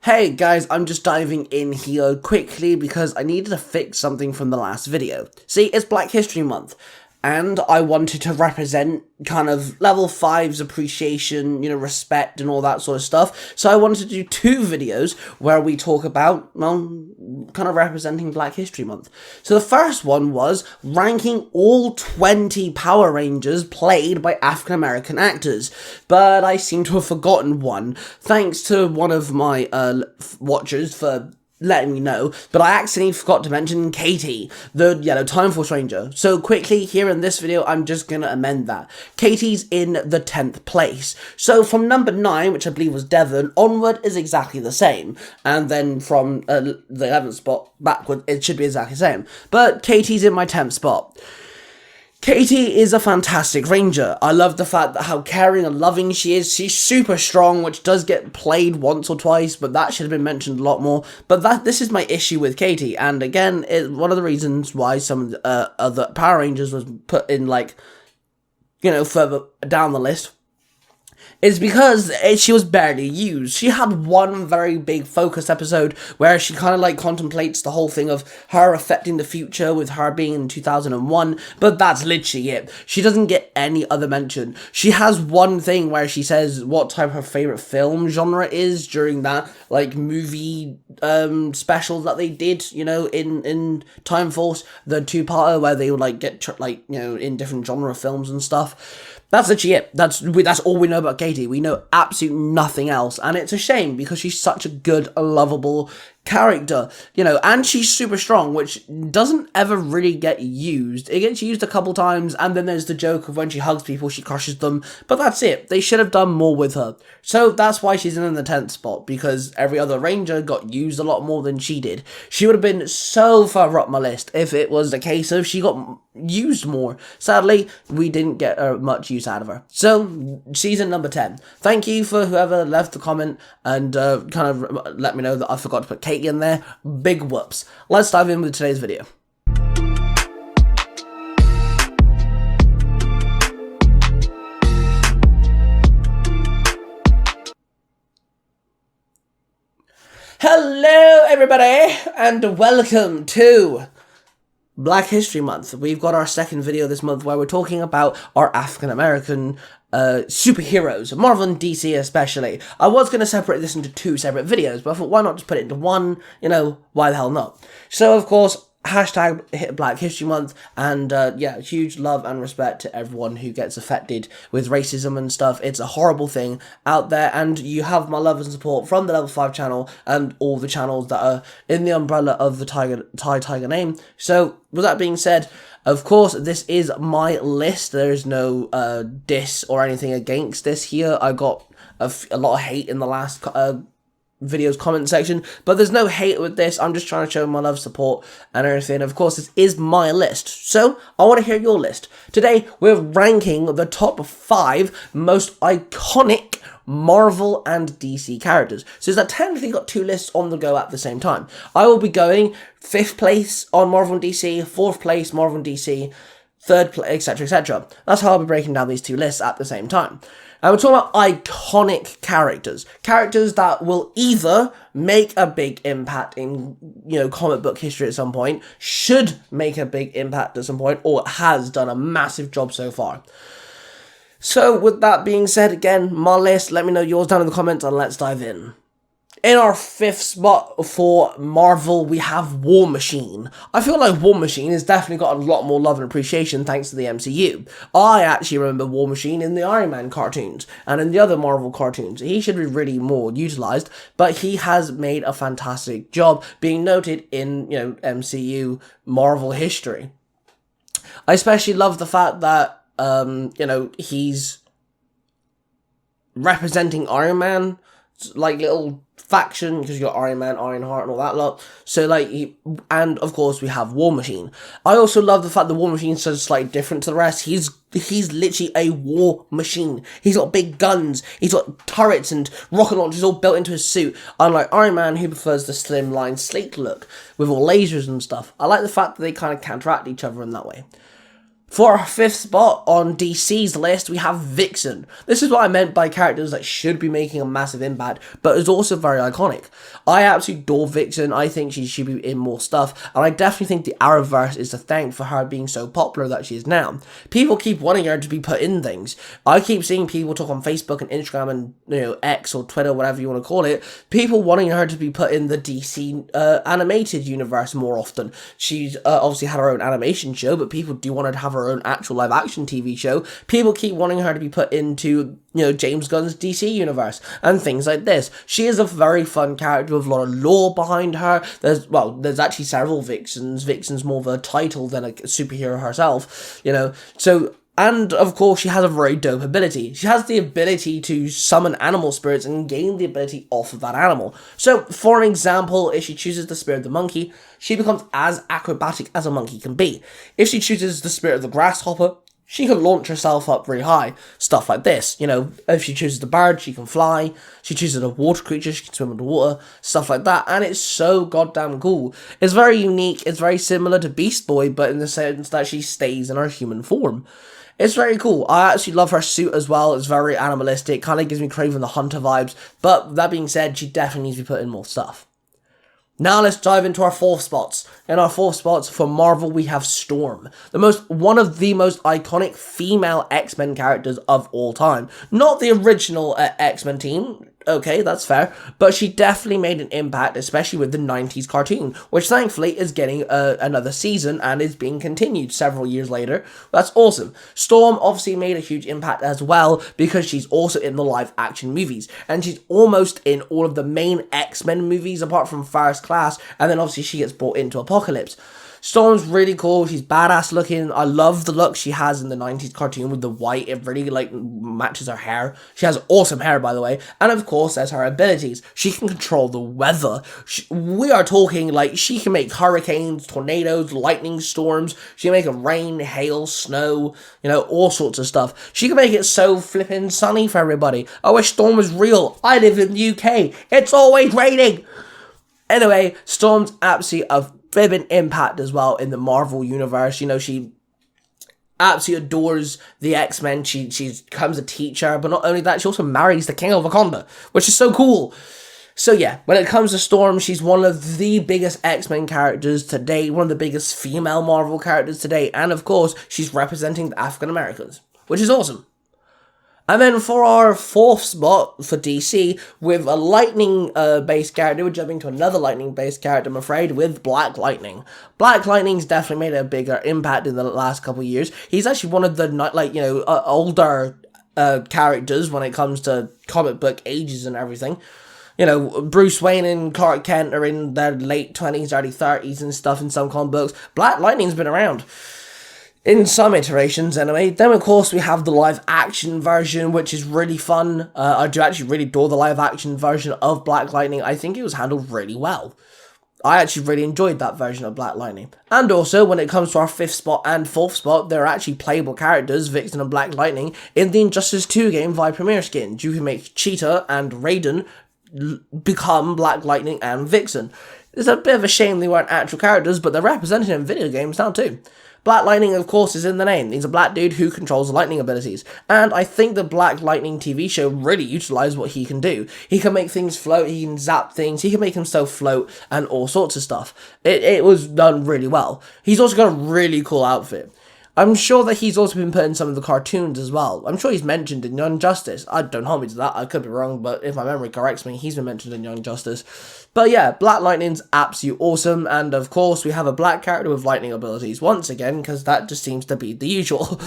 Hey guys, I'm just diving in here quickly because I needed to fix something from the last video. See, it's Black History Month, and I wanted to represent kind of level 5's appreciation, respect and all that sort of stuff. So I wanted to do 2 videos where we talk about, kind of representing Black History Month. So the first one was ranking all 20 Power Rangers played by African American actors. But I seem to have forgotten one, thanks to one of my watchers for letting me know, but I accidentally forgot to mention Katie, the Yellow Time Force Ranger. So quickly, here in this video, I'm just going to amend that. Katie's in the 10th place. So from number 9, which I believe was Devon, onward is exactly the same. And then from the 11th spot backward, it should be exactly the same. But Katie's in my 10th spot. Katie is a fantastic ranger. I love the fact that how caring and loving she is. She's super strong, which does get played once or twice, but that should have been mentioned a lot more. But this is my issue with Katie, and again, one of the reasons why some of the other Power Rangers was put in, further down the list, is because she was barely used. She had one very big focus episode where she kind of contemplates the whole thing of her affecting the future with her being in 2001, but that's literally it. She doesn't get any other mention. She has one thing where she says what type her favorite film genre is during that movie special that they did, in Time Force, the 2-parter where they would get in different genre films and stuff. That's literally it. That's all we know about Katie. We know absolutely nothing else, and it's a shame because she's such a good, lovable character, and she's super strong, which doesn't ever really get used. It gets used a couple times, and then there's the joke of when she hugs people, she crushes them, but that's it. They should have done more with her. So that's why she's in the 10th spot, because every other ranger got used a lot more than she did. She would have been so far up my list if it was the case of she got used more. Sadly, we didn't get much use out of her. So, season number 10. Thank you for whoever left the comment and kind of let me know that I forgot to put Kate in there. Big whoops. Let's dive in with today's video. Hello everybody and welcome to Black History Month. We've got our second video this month where we're talking about our African American superheroes, Marvel and DC especially. I was going to separate this into 2 separate videos, but I thought why not just put it into one, why the hell not? So of course, hashtag Black History Month, and huge love and respect to everyone who gets affected with racism and stuff. It's a horrible thing out there, and you have my love and support from the Level 5 channel and all the channels that are in the umbrella of the Tai Tiger name. So with that being said, of course, this is my list. There is no diss or anything against this here. I got a lot of hate in the last video's comment section, but there's no hate with this. I'm just trying to show my love, support and everything. Of course, this is my list, so I want to hear your list. Today we're ranking the top 5 most iconic Marvel and DC characters. So that technically got 2 lists on the go at the same time. I will be going 5th place on Marvel and DC, 4th place Marvel and DC, 3rd place, etc, etc. That's how I'll be breaking down these 2 lists at the same time. And we're talking about iconic characters. Characters that will either make a big impact in, comic book history at some point, should make a big impact at some point, or has done a massive job so far. So, with that being said, again, my list, let me know yours down in the comments, and let's dive in. In our 5th spot for Marvel, we have War Machine. I feel like War Machine has definitely got a lot more love and appreciation thanks to the MCU. I actually remember War Machine in the Iron Man cartoons and in the other Marvel cartoons. He should be really more utilised, but he has made a fantastic job being noted in, MCU Marvel history. I especially love the fact that, he's representing Iron Man, little faction, because you got Iron Man, Ironheart and all that lot. So and of course we have War Machine. I also love the fact that War Machine is so slightly different to the rest. He's literally a war machine. He's got big guns, he's got turrets and rocket launchers all built into his suit, unlike Iron Man, who prefers the slimline sleek look with all lasers and stuff. I like the fact that they kind of counteract each other in that way. For our 5th spot on DC's list, we have Vixen. This is what I meant by characters that should be making a massive impact, but is also very iconic. I absolutely adore Vixen. I think she should be in more stuff, and I definitely think the Arrowverse is to thank for her being so popular that she is now. People keep wanting her to be put in things. I keep seeing people talk on Facebook and Instagram and X or Twitter, whatever you want to call it, people wanting her to be put in the DC animated universe more often. She's obviously had her own animation show, but people do want her to have her own actual live action TV show. People keep wanting her to be put into, James Gunn's DC universe and things like this. She is a very fun character with a lot of lore behind her. There's actually several Vixens. Vixen's more of a title than a superhero herself, And, of course, she has a very dope ability. She has the ability to summon animal spirits and gain the ability off of that animal. So, for an example, if she chooses the spirit of the monkey, she becomes as acrobatic as a monkey can be. If she chooses the spirit of the grasshopper, she can launch herself up very high. Stuff like this. If she chooses the bird, she can fly. She chooses a water creature, she can swim underwater. Stuff like that. And it's so goddamn cool. It's very unique. It's very similar to Beast Boy, but in the sense that she stays in her human form. It's very cool. I actually love her suit as well. It's very animalistic. Kind of gives me Kraven the Hunter vibes. But that being said, she definitely needs to be put in more stuff. Now let's dive into our 4th spots. In our 4th spots for Marvel, we have Storm, one of the most iconic female X-Men characters of all time. Not the original X-Men team. Okay, that's fair, but she definitely made an impact, especially with the 90s cartoon, which thankfully is getting another season and is being continued several years later. That's awesome. Storm obviously made a huge impact as well, because she's also in the live action movies, and she's almost in all of the main X-Men movies apart from First Class, and then obviously she gets brought into Apocalypse. Storm's really cool. She's badass looking. I love the look she has in the 90s cartoon with the white. It really, matches her hair. She has awesome hair, by the way. And, of course, there's her abilities. She can control the weather. We are talking, she can make hurricanes, tornadoes, lightning storms. She can make it rain, hail, snow, all sorts of stuff. She can make it so flippin' sunny for everybody. I wish Storm was real. I live in the UK. It's always raining. Anyway, Storm's absolutely a vivid impact as well in the Marvel universe. She absolutely adores the X-Men. She becomes a teacher, but not only that, she also marries the King of Wakanda, which is so cool. So yeah, when it comes to Storm, she's one of the biggest X-Men characters today, one of the biggest female Marvel characters today, and of course, she's representing the African Americans, which is awesome. And then for our 4th spot for DC, with a lightning-based character, we're jumping to another lightning-based character, I'm afraid, with Black Lightning. Black Lightning's definitely made a bigger impact in the last couple of years. He's actually one of the, older characters when it comes to comic book ages and everything. Bruce Wayne and Clark Kent are in their late 20s, early 30s and stuff in some comic books. Black Lightning's been around. In some iterations, anyway. Then, of course, we have the live-action version, which is really fun. I do actually really adore the live-action version of Black Lightning. I think it was handled really well. I actually really enjoyed that version of Black Lightning. And also, when it comes to our 5th spot and 4th spot, there are actually playable characters, Vixen and Black Lightning, in the Injustice 2 game via Premier Skin. You can make Cheetah and Raiden become Black Lightning and Vixen. It's a bit of a shame they weren't actual characters, but they're represented in video games now too. Black Lightning, of course, is in the name. He's a black dude who controls lightning abilities. And I think the Black Lightning TV show really utilized what he can do. He can make things float, he can zap things, he can make himself float, and all sorts of stuff. It was done really well. He's also got a really cool outfit. I'm sure that he's also been put in some of the cartoons as well. I'm sure he's mentioned in Young Justice. Don't hold me to that, I could be wrong, but if my memory corrects me, he's been mentioned in Young Justice. But yeah, Black Lightning's absolutely awesome, and of course we have a black character with lightning abilities once again, because that just seems to be the usual.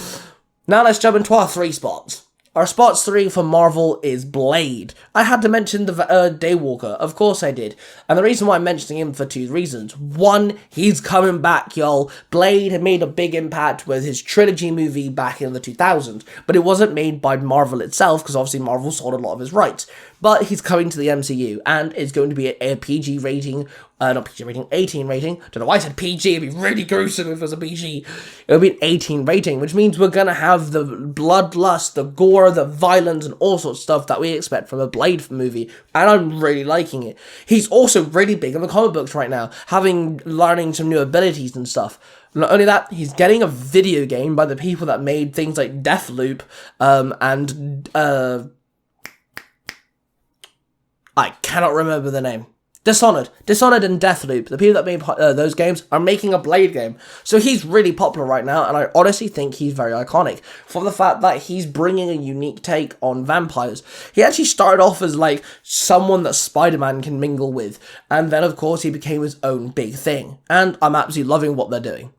Now let's jump into our 3 spots. Our spots 3 for Marvel is Blade. I had to mention the Daywalker, of course I did. And the reason why I'm mentioning him for 2 reasons. 1, he's coming back, y'all. Blade had made a big impact with his trilogy movie back in the 2000s, but it wasn't made by Marvel itself, because obviously Marvel sold a lot of his rights. but he's coming to the MCU, and it's going to be a PG rating, not PG rating, 18 rating. Don't know why I said PG, it'd be really gruesome if it was a PG. It would be an 18 rating, which means we're gonna have the bloodlust, the gore, the violence, and all sorts of stuff that we expect from a Blade movie, and I'm really liking it. He's also really big in the comic books right now, learning some new abilities and stuff. Not only that, he's getting a video game by the people that made things like Deathloop, and I cannot remember the name. Dishonored and Deathloop, the people that made those games, are making a Blade game. So he's really popular right now, and I honestly think he's very iconic for the fact that he's bringing a unique take on vampires. He actually started off as like someone that Spider-Man can mingle with, and then of course he became his own big thing, and I'm absolutely loving what they're doing.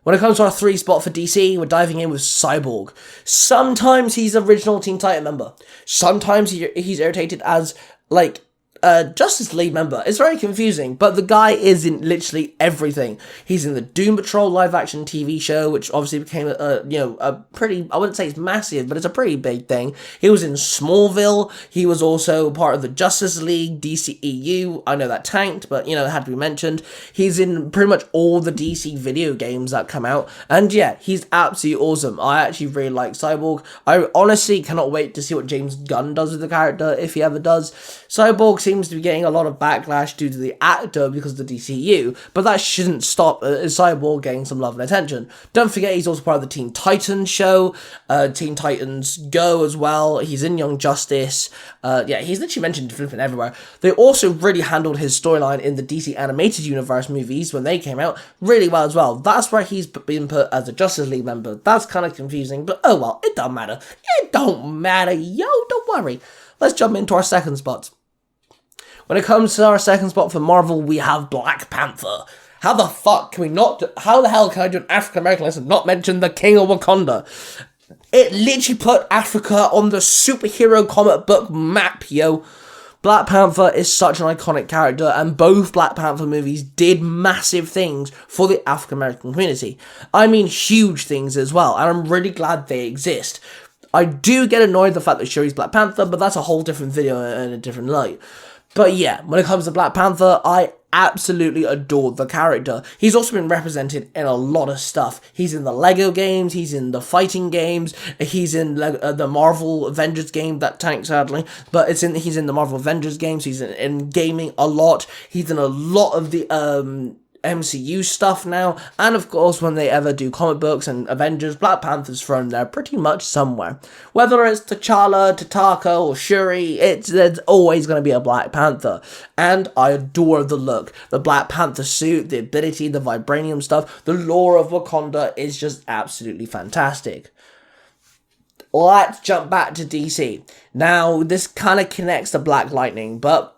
When it comes to our 3 spot for DC, we're diving in with Cyborg. Sometimes he's original Teen Titan member. Sometimes he's irritated as, like, Justice League member. It's very confusing, but the guy is in literally everything. He's in the Doom Patrol live-action TV show, which obviously became a pretty, I wouldn't say it's massive, but it's a pretty big thing. He was in Smallville. He was also part of the Justice League, DCEU. I know that tanked, but, it had to be mentioned. He's in pretty much all the DC video games that come out, and yeah, he's absolutely awesome. I actually really like Cyborg. I honestly cannot wait to see what James Gunn does with the character, if he ever does. Cyborg seems to be getting a lot of backlash due to the actor because of the DCU, but that shouldn't stop Cyborg getting some love and attention. Don't forget he's also part of the Teen Titans show, Teen Titans Go as well. He's in Young Justice. He's literally mentioned flipping everywhere. They also really handled his storyline in the DC Animated Universe movies when they came out really well as well. That's where he's been put as a Justice League member. That's kind of confusing, but oh well, it don't matter. It don't matter, yo, don't worry. Let's jump into our second spot. When it comes to our second spot for Marvel, we have Black Panther. How the hell can I do an African American list and not mention the King of Wakanda? It literally put Africa on the superhero comic book map, yo. Black Panther is such an iconic character, and both Black Panther movies did massive things for the African American community. I mean, huge things as well, and I'm really glad they exist. I do get annoyed at the fact that Shuri's Black Panther, but that's a whole different video in a different light. But yeah, when it comes to Black Panther, I absolutely adore the character. He's also been represented in a lot of stuff. He's in the Lego games, he's in the fighting games, he's in the Marvel Avengers game that tanked sadly, but he's in the Marvel Avengers games, he's in gaming a lot, he's in a lot of the MCU stuff now, and of course when they ever do comic books and Avengers, Black Panther's thrown there pretty much somewhere. Whether it's T'Challa, T'Taka, or Shuri, there's always going to be a Black Panther, and I adore the look. The Black Panther suit, the ability, the vibranium stuff, the lore of Wakanda is just absolutely fantastic. Let's jump back to DC. Now, this kind of connects to Black Lightning, but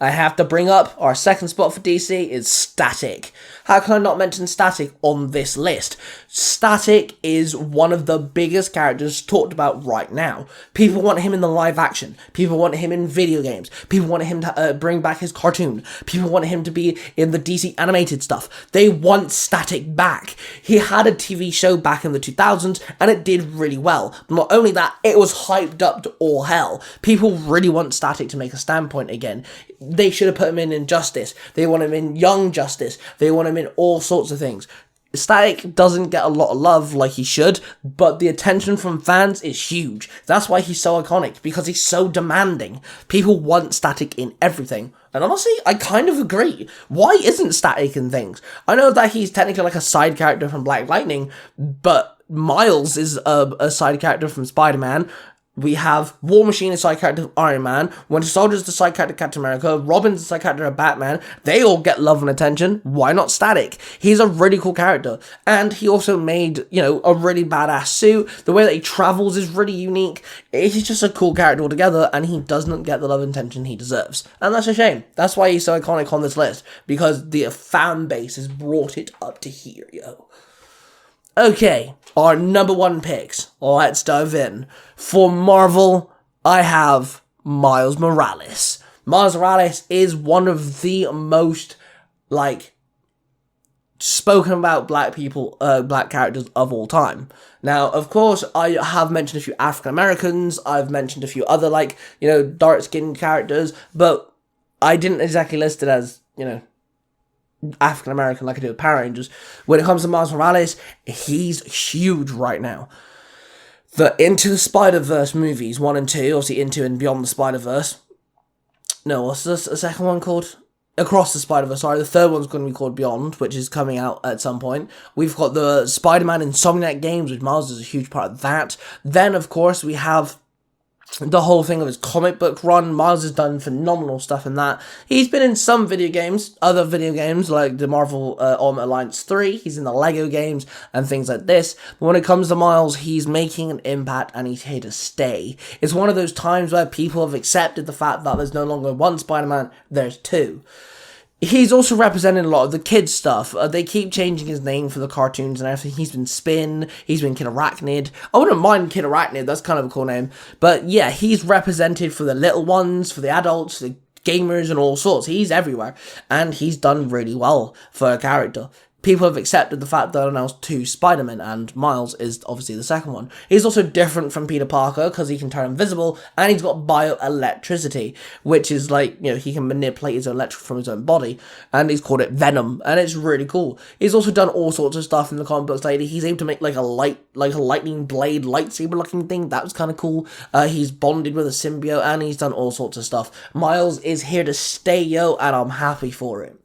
I have to bring up our second spot for DC is Static. How can I not mention Static on this list? Static is one of the biggest characters talked about right now. People want him in the live action. People want him in video games. People want him to bring back his cartoon. People want him to be in the DC animated stuff. They want Static back. He had a TV show back in the 2000s and it did really well. Not only that, it was hyped up to all hell. People really want Static to make a standpoint again. They should have put him in Injustice. They want him in Young Justice. They want him in all sorts of things. Static doesn't get a lot of love like he should, but the attention from fans is huge. That's why he's so iconic, because he's so demanding. People want Static in everything. And honestly, I kind of agree. Why isn't Static in things? I know that he's technically like a side character from Black Lightning, but Miles is a side character from Spider-Man. We have War Machine, a side character of Iron Man, Winter Soldier's the side character of Captain America, Robin's the side character of Batman. They all get love and attention. Why not Static? He's a really cool character. And he also made, a really badass suit. The way that he travels is really unique. He's just a cool character altogether, and he does not get the love and attention he deserves. And that's a shame. That's why he's so iconic on this list, because the fan base has brought it up to here, yo. Okay, our number one picks. Let's dive in. For Marvel, I have Miles Morales. Miles Morales is one of the most, spoken about black people, black characters of all time. Now, of course, I have mentioned a few African Americans, I've mentioned a few other, like, you know, dark-skinned characters, but I didn't exactly list it as, you know, African American like I do with Power Rangers. When it comes to Miles Morales, he's huge right now. The Into the Spider-Verse movies, 1 and 2, obviously Into and Beyond the Spider-Verse. No, what's the second one called? Across the Spider-Verse, sorry. The third one's going to be called Beyond, which is coming out at some point. We've got the Spider-Man Insomniac games, which Miles is a huge part of that. Then, of course, we have the whole thing of his comic book run. Miles has done phenomenal stuff in that. He's been in some video games, other video games, like the Marvel Ultimate Alliance 3. He's in the Lego games and things like this. But when it comes to Miles, he's making an impact and he's here to stay. It's one of those times where people have accepted the fact that there's no longer one Spider-Man, there's two. He's also represented a lot of the kids' stuff. They keep changing his name for the cartoons and everything. He's been Spin, he's been Kid Arachnid. I wouldn't mind Kid Arachnid, that's kind of a cool name. But yeah, he's represented for the little ones, for the adults, the gamers and all sorts. He's everywhere. And he's done really well for a character. People have accepted the fact that there are now 2 Spider-Men, and Miles is obviously the second one. He's also different from Peter Parker, because he can turn invisible, and he's got bioelectricity, which is like, you know, he can manipulate his own electric from his own body, and he's called it Venom, and it's really cool. He's also done all sorts of stuff in the comic books lately. He's able to make like a lightning blade lightsaber looking thing. That was kind of cool. He's bonded with a symbiote, and he's done all sorts of stuff. Miles is here to stay, yo, and I'm happy for it.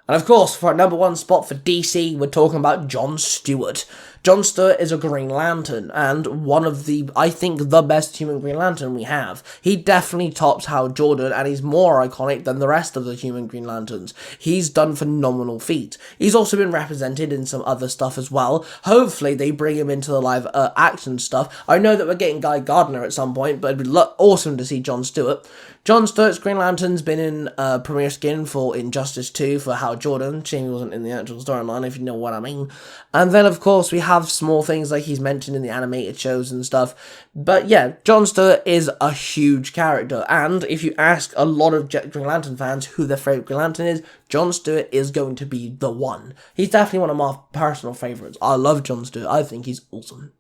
And of course, for our number 1 spot for DC, we're talking about John Stewart. John Stewart is a Green Lantern, and one of the, I think, the best human Green Lantern we have. He definitely tops Hal Jordan, and he's more iconic than the rest of the human Green Lanterns. He's done phenomenal feats. He's also been represented in some other stuff as well. Hopefully, they bring him into the live action stuff. I know that we're getting Guy Gardner at some point, but it'd be awesome to see John Stewart. John Stewart's Green Lantern's been in premiere skin for Injustice 2 for Hal Jordan. Shame he wasn't in the actual storyline, if you know what I mean. And then, of course, we have small things like he's mentioned in the animated shows and stuff. But yeah, John Stewart is a huge character. And if you ask a lot of Green Lantern fans who their favourite Green Lantern is, John Stewart is going to be the one. He's definitely one of my personal favourites. I love John Stewart. I think he's awesome.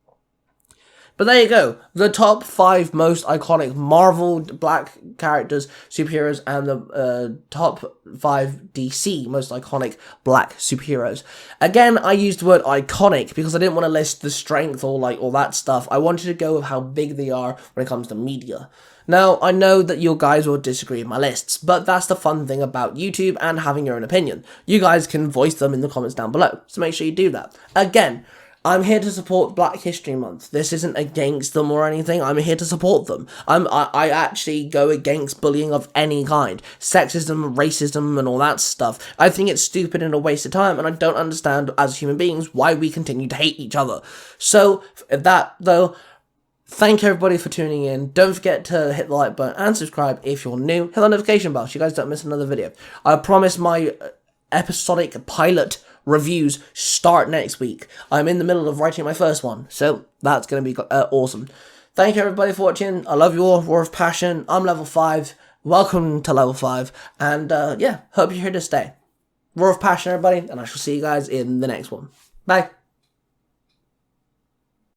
But there you go, the top 5 most iconic Marvel black characters, superheroes, and the top 5 DC most iconic black superheroes. Again, I used the word iconic because I didn't want to list the strength or like all that stuff. I wanted to go with how big they are when it comes to media. Now, I know that you guys will disagree with my lists, but that's the fun thing about YouTube and having your own opinion. You guys can voice them in the comments down below, so make sure you do that. Again, I'm here to support Black History Month. This isn't against them or anything. I'm here to support them. I actually go against bullying of any kind. Sexism, racism, and all that stuff. I think it's stupid and a waste of time, and I don't understand, as human beings, why we continue to hate each other. So, that, though, thank everybody for tuning in. Don't forget to hit the like button and subscribe if you're new. Hit the notification bell so you guys don't miss another video. I promise my episodic pilot reviews start next week. I'm in the middle of writing my first one, so that's going to be awesome. Thank you everybody for watching. I love you all. War of Passion. I'm level 5. Welcome to level 5. And yeah, hope you're here to stay. War of Passion, everybody, and I shall see you guys in the next one. Bye.